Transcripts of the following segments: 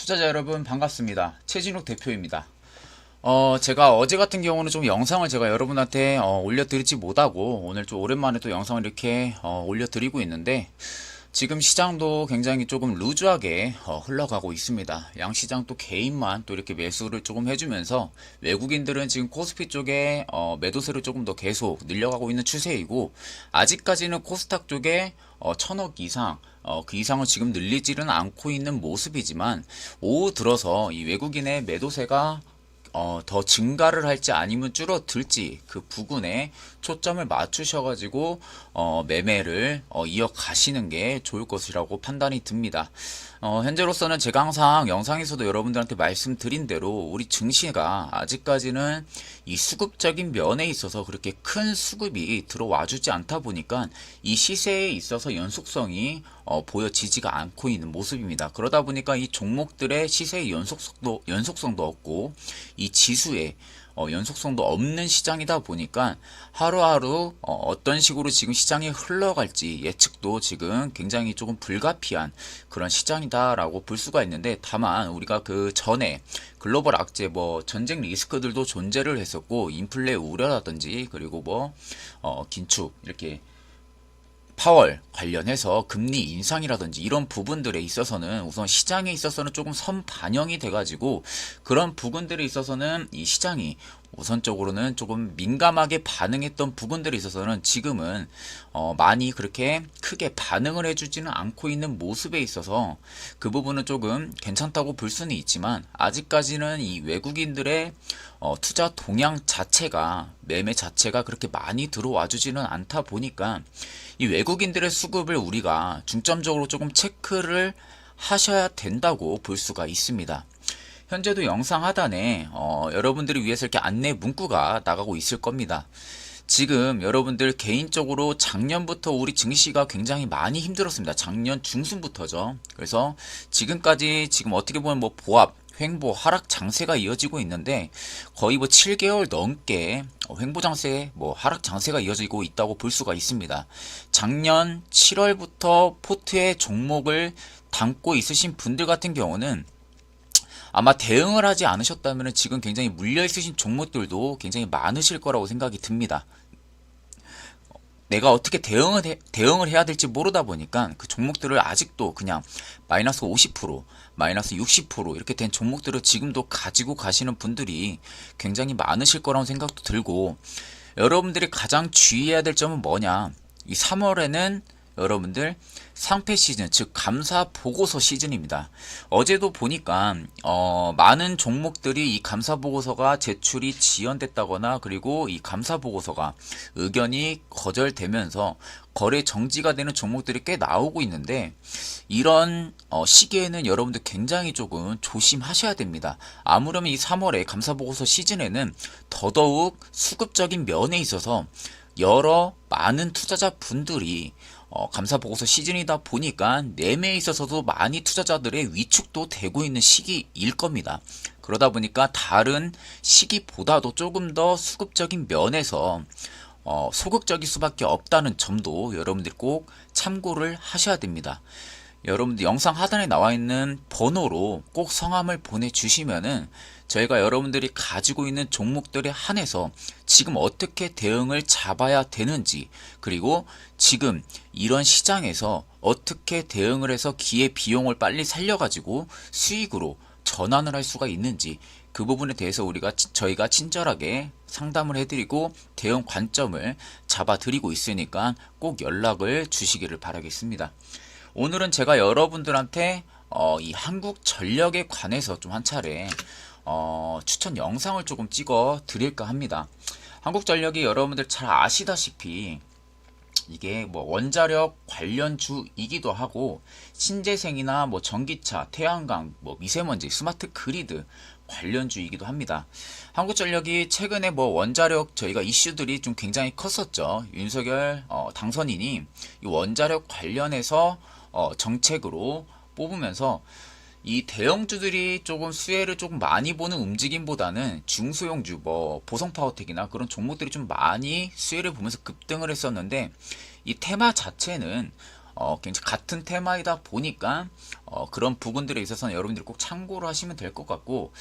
투자자 여러분 반갑습니다. 최진욱 대표입니다. 제가 어제 같은 경우는 좀 영상을 제가 여러분한테 올려드리지 못하고 오늘 좀 오랜만에 또 영상을 이렇게 올려드리고 있는데, 지금 시장도 굉장히 조금 루즈하게 흘러가고 있습니다. 양시장 또 개인만 또 이렇게 매수를 조금 해주면서 외국인들은 지금 코스피 쪽에 매도세를 조금 더 계속 늘려가고 있는 추세이고, 아직까지는 코스닥 쪽에 1000억 이상 그 이상을 지금 늘리지는 않고 있는 모습이지만, 오후 들어서 이 외국인의 매도세가 더 증가를 할지 아니면 줄어들지, 그 부분에 초점을 맞추셔가지고 매매를 이어가시는 게 좋을 것이라고 판단이 듭니다. 현재로서는 제가 항상 영상에서도 여러분들한테 말씀드린 대로 우리 증시가 아직까지는 이 수급적인 면에 있어서 그렇게 큰 수급이 들어와 주지 않다 보니까 이 시세에 있어서 연속성이 보여지지가 않고 있는 모습입니다. 그러다 보니까 이 종목들의 시세의 연속성도 없고 이 지수의 연속성도 없는 시장이다 보니까 하루하루 어떤 식으로 지금 시장이 흘러갈지 예측도 지금 굉장히 조금 불가피한 그런 시장이다라고 볼 수가 있는데, 다만 우리가 그 전에 글로벌 악재 전쟁 리스크들도 존재를 했었고, 인플레 우려라든지 그리고 긴축 이렇게 파월 관련해서 금리 인상이라든지 이런 부분들에 있어서는 우선 시장에 있어서는 조금 선반영이 돼가지고, 그런 부분들에 있어서는 이 시장이 우선적으로는 조금 민감하게 반응했던 부분들에 있어서는 지금은 많이 그렇게 크게 반응을 해주지는 않고 있는 모습에 있어서 그 부분은 조금 괜찮다고 볼 수는 있지만, 아직까지는 이 외국인들의 투자 동향 자체가, 매매 자체가 그렇게 많이 들어와 주지는 않다 보니까 이 외국인들의 수급을 우리가 중점적으로 조금 체크를 하셔야 된다고 볼 수가 있습니다. 현재도 영상 하단에 여러분들을 위해서 이렇게 안내 문구가 나가고 있을 겁니다. 지금 여러분들 개인적으로 작년부터 우리 증시가 굉장히 많이 힘들었습니다. 작년 중순부터죠. 그래서 지금까지 지금 어떻게 보면 보합, 횡보, 하락 장세가 이어지고 있는데, 거의 7개월 넘게 횡보 장세, 하락 장세가 이어지고 있다고 볼 수가 있습니다. 작년 7월부터 포트에 종목을 담고 있으신 분들 같은 경우는 아마 대응을 하지 않으셨다면 지금 굉장히 물려 있으신 종목들도 굉장히 많으실 거라고 생각이 듭니다. 내가 어떻게 대응을 해야 될지 모르다 보니까 그 종목들을 아직도 그냥 마이너스 50%, 마이너스 60% 이렇게 된 종목들을 지금도 가지고 가시는 분들이 굉장히 많으실 거라고 생각도 들고, 여러분들이 가장 주의해야 될 점은 뭐냐, 이 3월에는 여러분들 상패 시즌, 즉 감사 보고서 시즌입니다. 어제도 보니까 많은 종목들이 이 감사 보고서가 제출이 지연됐다거나, 그리고 이 감사 보고서가 의견이 거절되면서 거래 정지가 되는 종목들이 꽤 나오고 있는데, 이런 시기에는 여러분들 굉장히 조금 조심하셔야 됩니다. 아무렴 이 3월에 감사 보고서 시즌에는 더더욱 수급적인 면에 있어서 여러 많은 투자자 분들이 감사 보고서 시즌이다 보니까 매매에 있어서도 많이 투자자들의 위축도 되고 있는 시기일 겁니다. 그러다 보니까 다른 시기보다도 조금 더 수급적인 면에서 소극적일 수밖에 없다는 점도 여러분들이 꼭 참고를 하셔야 됩니다. 여러분들 영상 하단에 나와 있는 번호로 꼭 성함을 보내주시면은 저희가 여러분들이 가지고 있는 종목들에 한해서 지금 어떻게 대응을 잡아야 되는지, 그리고 지금 이런 시장에서 어떻게 대응을 해서 기회 비용을 빨리 살려가지고 수익으로 전환을 할 수가 있는지, 그 부분에 대해서 저희가 친절하게 상담을 해드리고 대응 관점을 잡아드리고 있으니까 꼭 연락을 주시기를 바라겠습니다. 오늘은 제가 여러분들한테 이 한국전력에 관해서 좀 한 차례 추천 영상을 조금 찍어 드릴까 합니다. 한국전력이 여러분들 잘 아시다시피 이게 원자력 관련주이기도 하고, 신재생이나 전기차, 태양광, 미세먼지, 스마트 그리드 관련주이기도 합니다. 한국전력이 최근에 원자력 저희가 이슈들이 좀 굉장히 컸었죠. 윤석열 당선인이 이 원자력 관련해서 정책으로 뽑으면서 이 대형주들이 조금 수혜를 조금 많이 보는 움직임보다는 중소형주 보성파워텍이나 그런 종목들이 좀 많이 수혜를 보면서 급등을 했었는데, 이 테마 자체는 굉장히 같은 테마이다 보니까 그런 부분들에 있어서는 여러분들이 꼭 참고를 하시면 될 것 같고,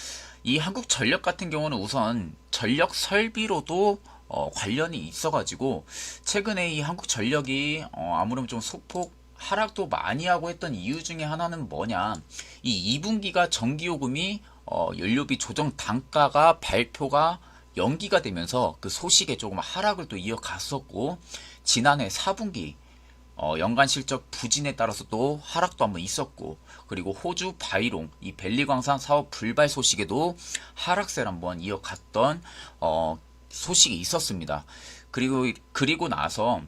이 한국전력 같은 경우는 우선 전력 설비로도 관련이 있어가지고 최근에 이 한국전력이 아무래도 좀 소폭 하락도 많이 하고 했던 이유 중에 하나는 뭐냐, 이 2분기가 전기요금이 연료비 조정 단가가 발표가 연기가 되면서 그 소식에 조금 하락을 또 이어갔었고, 지난해 4분기 연간 실적 부진에 따라서 또 하락도 한번 있었고, 그리고 호주 바이롱 이 벨리광산 사업 불발 소식에도 하락세를 한번 이어갔던 소식이 있었습니다. 그리고 나서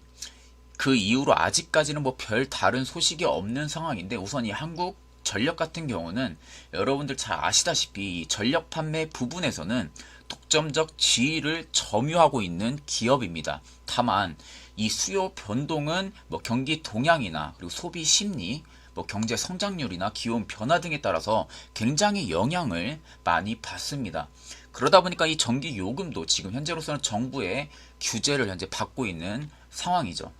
그 이후로 아직까지는 뭐 별 다른 소식이 없는 상황인데, 우선 이 한국 전력 같은 경우는 여러분들 잘 아시다시피 이 전력 판매 부분에서는 독점적 지위를 점유하고 있는 기업입니다. 다만 이 수요 변동은 뭐 경기 동향이나 그리고 소비 심리, 뭐 경제 성장률이나 기온 변화 등에 따라서 굉장히 영향을 많이 받습니다. 그러다 보니까 이 전기 요금도 지금 현재로서는 정부의 규제를 현재 받고 있는 상황이죠.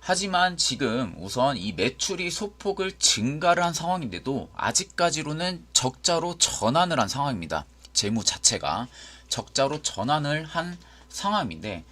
하지만 지금 우선 이 매출이 소폭을 증가를 한 상황인데도 아직까지로는 적자로 전환을 한 상황입니다. 재무 자체가 적자로 전환을 한 상황인데,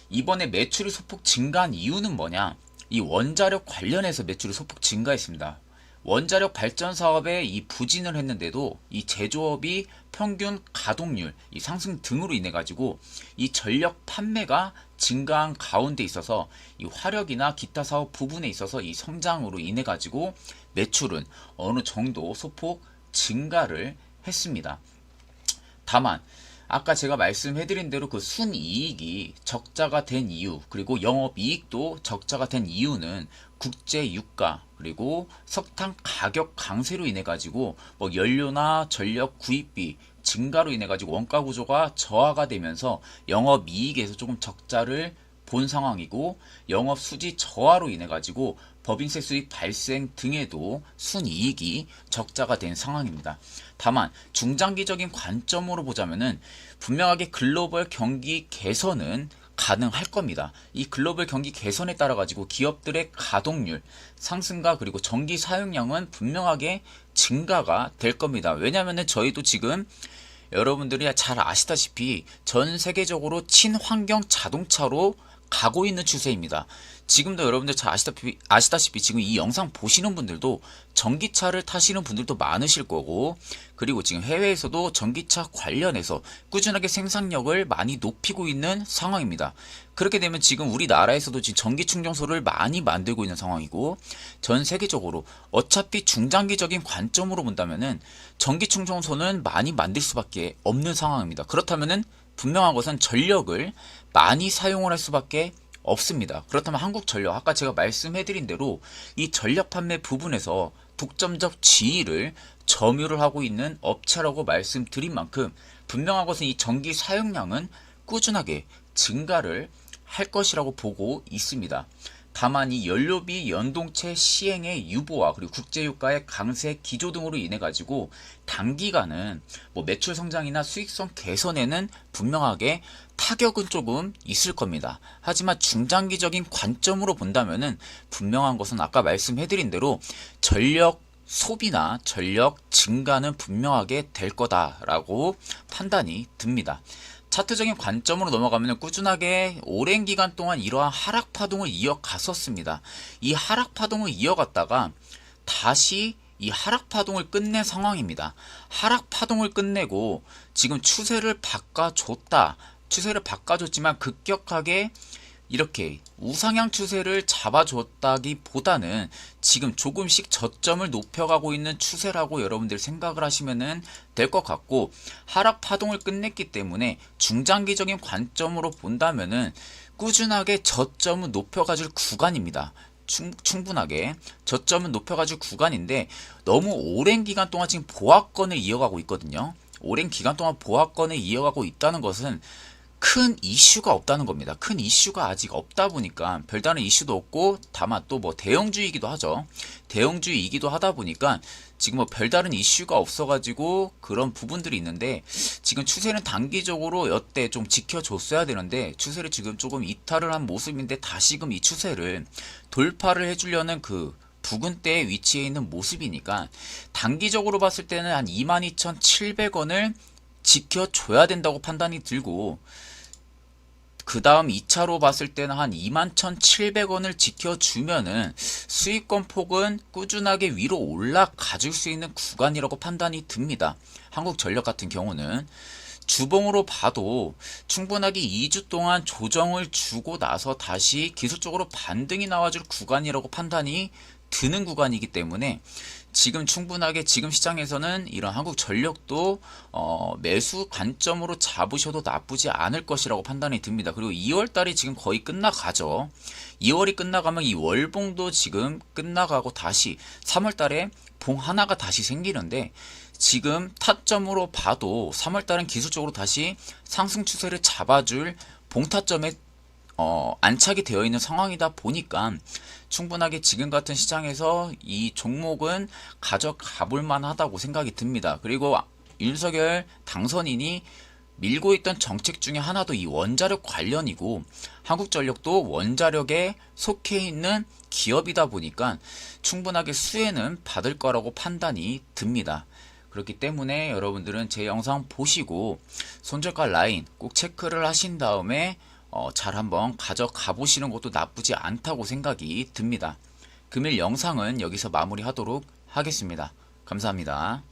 이번에 매출이 소폭 증가한 이유는 뭐냐, 이 원자력 관련해서 매출이 소폭 증가했습니다. 원자력 발전 사업에 이 부진을 했는데도 이 제조업이 평균 가동률 이 상승 등으로 인해 가지고 이 전력 판매가 증가한 가운데 있어서 이 화력이나 기타 사업 부분에 있어서 이 성장으로 인해 가지고 매출은 어느 정도 소폭 증가를 했습니다. 다만 아까 제가 말씀해드린 대로 그 순이익이 적자가 된 이유, 그리고 영업이익도 적자가 된 이유는 국제 유가 그리고 석탄 가격 강세로 인해 가지고 뭐 연료나 전력 구입비 증가로 인해 가지고 원가 구조가 저하가 되면서 영업이익에서 조금 적자를 본 상황이고, 영업 수지 저하로 인해 가지고 법인세 수입 발생 등에도 순이익이 적자가 된 상황입니다. 다만 중장기적인 관점으로 보자면은 분명하게 글로벌 경기 개선은 가능할 겁니다. 이 글로벌 경기 개선에 따라 가지고 기업들의 가동률 상승과 그리고 전기 사용량은 분명하게 증가가 될 겁니다. 왜냐하면 저희도 지금 여러분들이 잘 아시다시피 전 세계적으로 친환경 자동차로 가고 있는 추세입니다. 지금도 여러분들 잘 아시다시피 지금 이 영상 보시는 분들도 전기차를 타시는 분들도 많으실 거고, 그리고 지금 해외에서도 전기차 관련해서 꾸준하게 생산력을 많이 높이고 있는 상황입니다. 그렇게 되면 지금 우리나라에서도 지금 전기 충전소를 많이 만들고 있는 상황이고, 전 세계적으로 어차피 중장기적인 관점으로 본다면은 전기 충전소는 많이 만들 수밖에 없는 상황입니다. 그렇다면은 분명한 것은 전력을 많이 사용을 할 수밖에 없습니다. 그렇다면 한국전력, 아까 제가 말씀해드린 대로 이 전력 판매 부분에서 독점적 지위를 점유를 하고 있는 업체라고 말씀드린 만큼 분명한 것은 이 전기 사용량은 꾸준하게 증가를 할 것이라고 보고 있습니다. 다만 이 연료비 연동체 시행의 유보와 그리고 국제유가의 강세 기조 등으로 인해 가지고 단기간은 뭐 매출 성장이나 수익성 개선에는 분명하게 타격은 조금 있을 겁니다. 하지만 중장기적인 관점으로 본다면은 분명한 것은 아까 말씀해드린 대로 전력 소비나 전력 증가는 분명하게 될 거다라고 판단이 듭니다. 차트적인 관점으로 넘어가면 꾸준하게 오랜 기간 동안 이러한 하락 파동을 이어갔었습니다. 이 하락 파동을 이어갔다가 다시 이 하락 파동을 끝낸 상황입니다. 하락 파동을 끝내고 지금 추세를 바꿔줬지만 급격하게 이렇게 우상향 추세를 잡아줬다기보다는 지금 조금씩 저점을 높여가고 있는 추세라고 여러분들 생각을 하시면 될 것 같고, 하락 파동을 끝냈기 때문에 중장기적인 관점으로 본다면은 꾸준하게 저점은 높여가줄 구간입니다. 충분하게 저점은 높여가줄 구간인데, 너무 오랜 기간 동안 지금 보합권을 이어가고 있거든요. 오랜 기간 동안 보합권을 이어가고 있다는 것은 큰 이슈가 없다는 겁니다. 큰 이슈가 아직 없다 보니까 별다른 이슈도 없고, 다만 또 뭐 대형주이기도 하죠. 대형주이기도 하다 보니까 지금 뭐 별다른 이슈가 없어가지고 그런 부분들이 있는데, 지금 추세는 단기적으로 여태 좀 지켜줬어야 되는데 추세를 지금 조금 이탈을 한 모습인데, 다시금 이 추세를 돌파를 해주려는 그 부근대에 위치해 있는 모습이니까, 단기적으로 봤을 때는 한 22,700원을 지켜줘야 된다고 판단이 들고, 그 다음 2차로 봤을 때는 한 21,700원을 지켜주면은 수익권 폭은 꾸준하게 위로 올라가 줄 수 있는 구간이라고 판단이 듭니다. 한국전력 같은 경우는 주봉으로 봐도 충분하게 2주 동안 조정을 주고 나서 다시 기술적으로 반등이 나와줄 구간이라고 판단이 드는 구간이기 때문에, 지금 충분하게 지금 시장에서는 이런 한국전력도 매수 관점으로 잡으셔도 나쁘지 않을 것이라고 판단이 듭니다. 그리고 2월달이 지금 거의 끝나가죠. 2월이 끝나가면 이 월봉도 지금 끝나가고 다시 3월달에 봉 하나가 다시 생기는데, 지금 타점으로 봐도 3월달은 기술적으로 다시 상승 추세를 잡아줄 봉타점에 안착이 되어 있는 상황이다 보니까, 충분하게 지금 같은 시장에서 이 종목은 가져가 볼 만하다고 생각이 듭니다. 그리고 윤석열 당선인이 밀고 있던 정책 중에 하나도 이 원자력 관련이고, 한국전력도 원자력에 속해 있는 기업이다 보니까 충분하게 수혜는 받을 거라고 판단이 듭니다. 그렇기 때문에 여러분들은 제 영상 보시고 손절가 라인 꼭 체크를 하신 다음에 잘 한번 가져가 보시는 것도 나쁘지 않다고 생각이 듭니다. 금일 영상은 여기서 마무리하도록 하겠습니다. 감사합니다.